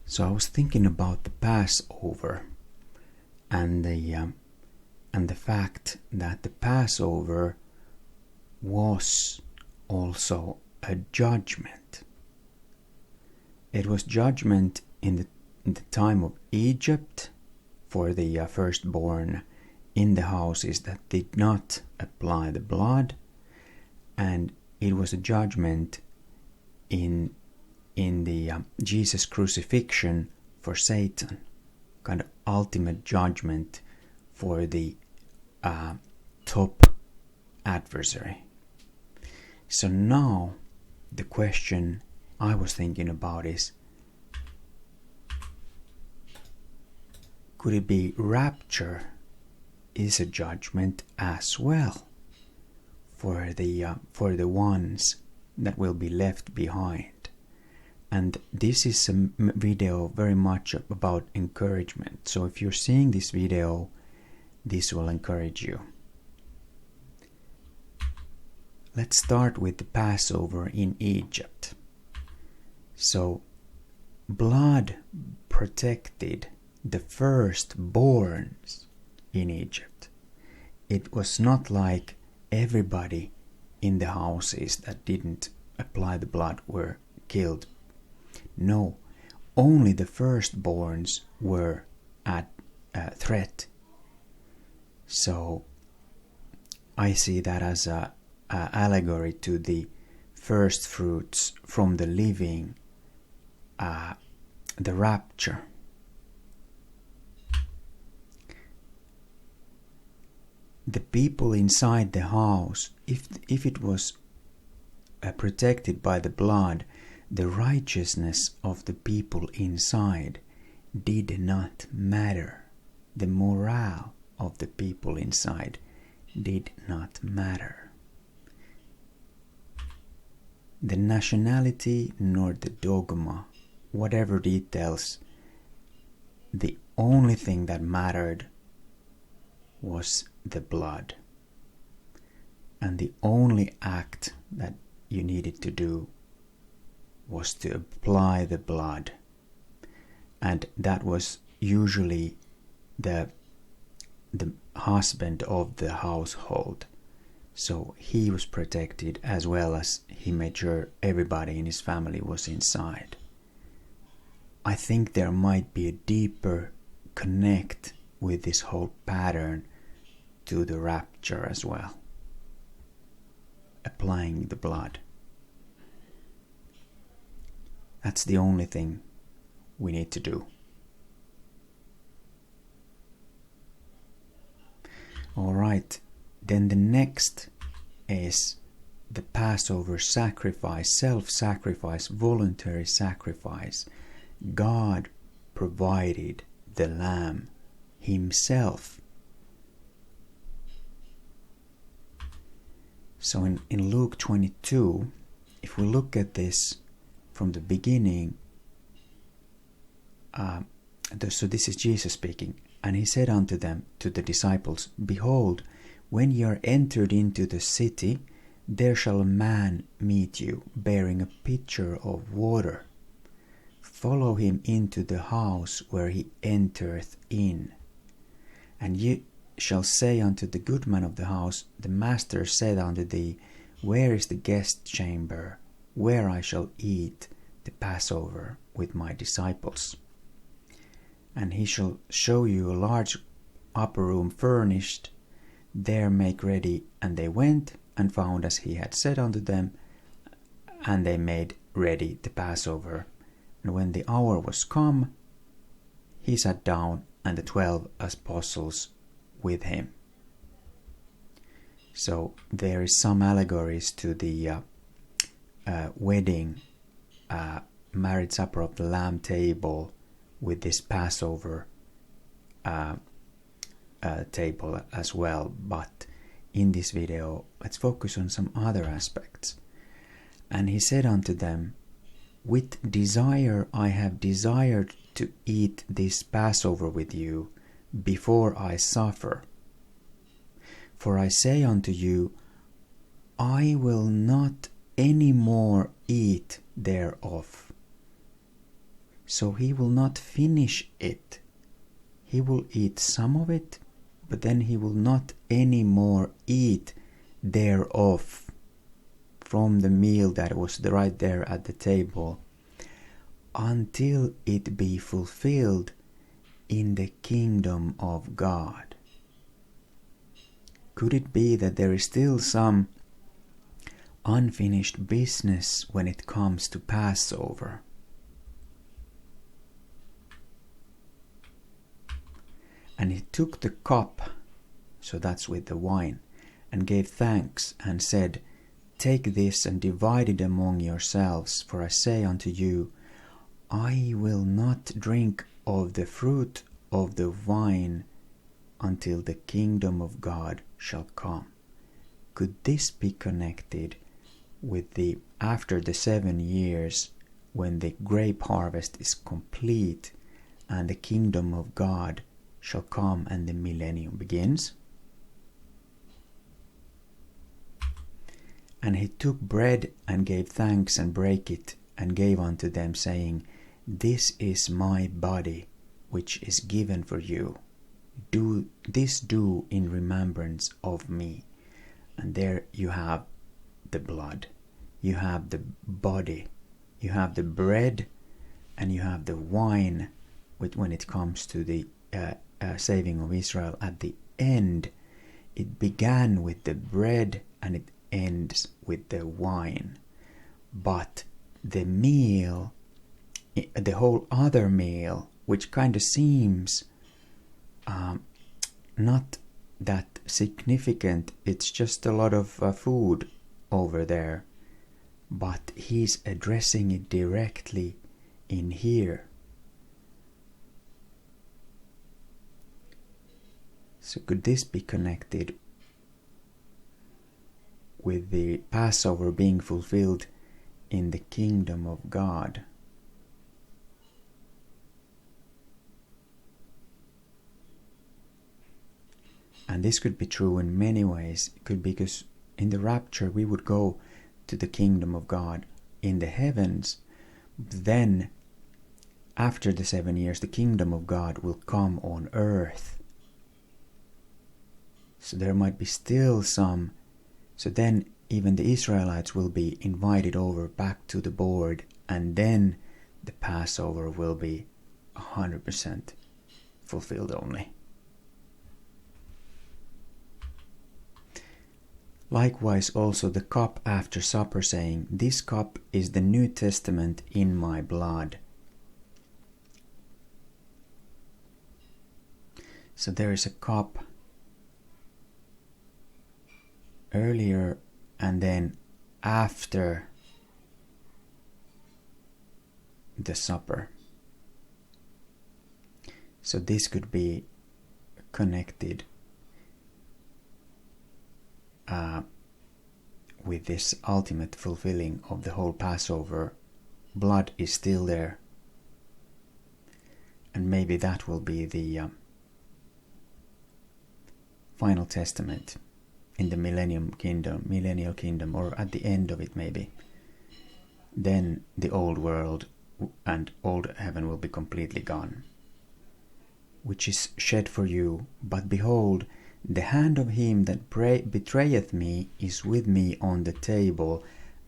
So I was thinking about the Passover and the fact that the Passover was also a judgment. It was judgment in the time of Egypt for the firstborn in the houses that did not apply the blood, and it was a judgment in the Jesus crucifixion for Satan, kind of ultimate judgment for the top adversary. So now the question I was thinking about is, could it be rapture is a judgment as well for the ones that will be left behind? And this is a video very much about encouragement. So if you're seeing this video, this will encourage you. Let's start with the Passover in Egypt. So blood protected the firstborns in Egypt. It was not like everybody in the houses that didn't apply the blood were killed. No, only the firstborns were at threat. So I see that as a allegory to the first fruits from the living, the rapture. The people inside the house, if it was protected by the blood, the righteousness of the people inside did not matter. The morale of the people inside did not matter. The nationality nor the dogma, whatever details, the only thing that mattered was the blood. And the only act that you needed to do was to apply the blood. And that was usually the husband of the household. So he was protected as well as he made sure everybody in his family was inside. I think there might be a deeper connect with this whole pattern to the rapture as well. Applying the blood. That's the only thing we need to do. Alright, then the next is the Passover sacrifice, self-sacrifice, voluntary sacrifice. God provided the lamb himself. So in Luke 22, if we look at this from the beginning, so this is Jesus speaking, and he said unto them, to the disciples, Behold, when ye are entered into the city, there shall a man meet you, bearing a pitcher of water. Follow him into the house where he entereth in. And ye shall say unto the good man of the house, The master said unto thee, Where is the guest chamber, where I shall eat the Passover with my disciples? And he shall show you a large upper room furnished, there make ready. And they went and found as he had said unto them, and they made ready the Passover. And when the hour was come, he sat down, and the 12 apostles with him. So there is some allegories to the wedding, marriage supper of the Lamb table with this Passover table as well. But in this video, let's focus on some other aspects. And he said unto them, With desire I have desired to eat this Passover with you before I suffer. For I say unto you, I will not any more eat thereof, So he will not finish it. He will eat some of it, but then he will not anymore eat thereof from the meal that was right there at the table, until it be fulfilled in the kingdom of God. Could it be that there is still some unfinished business when it comes to Passover? And he took the cup, so that's with the wine, and gave thanks, and said, Take this and divide it among yourselves, for I say unto you, I will not drink of the fruit of the vine until the kingdom of God shall come. Could this be connected with the after the 7 years, when the grape harvest is complete and the kingdom of God shall come and the millennium begins? And he took bread and gave thanks and brake it and gave unto them, saying, This is my body, which is given for you. Do in remembrance of me. And there you have the blood, you have the body, you have the bread, and you have the wine. When it comes to the saving of Israel, at the end, it began with the bread and it ends with the wine. But the meal, the whole other meal, which kind of seems not that significant, it's just a lot of food over there, but he's addressing it directly in here. So could this be connected with the Passover being fulfilled in the kingdom of God? And this could be true in many ways. It could be because in the rapture we would go to the kingdom of God in the heavens. Then, after the 7 years, the kingdom of God will come on earth. So there might be still some. So then even the Israelites will be invited over back to the board, and then the Passover will be 100% fulfilled only. Likewise also the cup after supper, saying, This cup is the New Testament in my blood. So there is a cup earlier and then after the supper. So this could be connected with this ultimate fulfilling of the whole Passover. Blood is still there, and maybe that will be the final testament in the millennial kingdom, or at the end of it maybe. Then the old world and old heaven will be completely gone, which is shed for you. But behold, the hand of him that betrayeth me is with me on the table,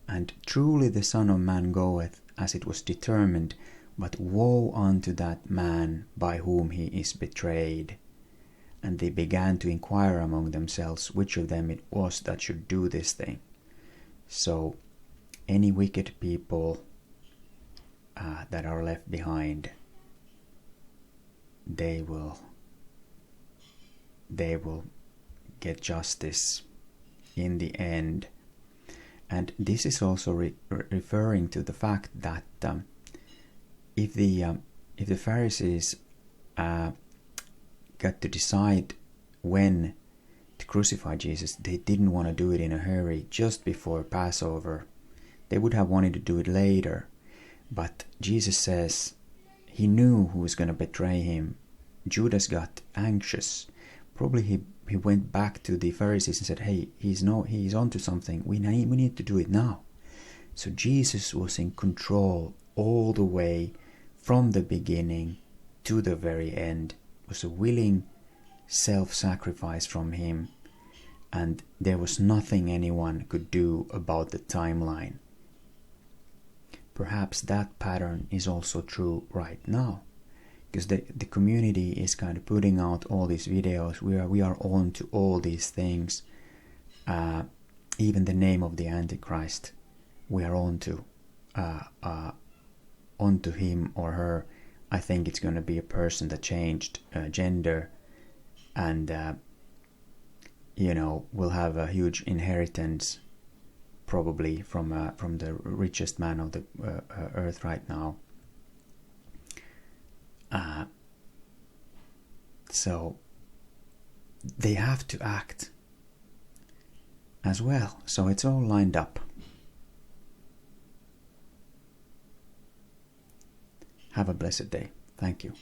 and truly the Son of Man goeth as it was determined, but woe unto that man by whom he is betrayed. And they began to inquire among themselves which of them it was that should do this thing. So any wicked people that are left behind, they will get justice in the end. And this is also referring to the fact that if the Pharisees got to decide when to crucify Jesus, they didn't want to do it in a hurry just before Passover. They would have wanted to do it later. But Jesus says he knew who was going to betray him. Judas got anxious. Probably he went back to the Pharisees and said, hey, he's onto something. We need to do it now. So Jesus was in control all the way from the beginning to the very end. It was a willing self-sacrifice from him, and there was nothing anyone could do about the timeline. Perhaps that pattern is also true right now, because the community is kind of putting out all these videos. We are on to all these things. Even the name of the Antichrist, we are on to him or her. I think it's going to be a person that changed gender, and will have a huge inheritance, probably from the richest man of the earth right now. So they have to act as well. So it's all lined up. Have a blessed day. Thank you.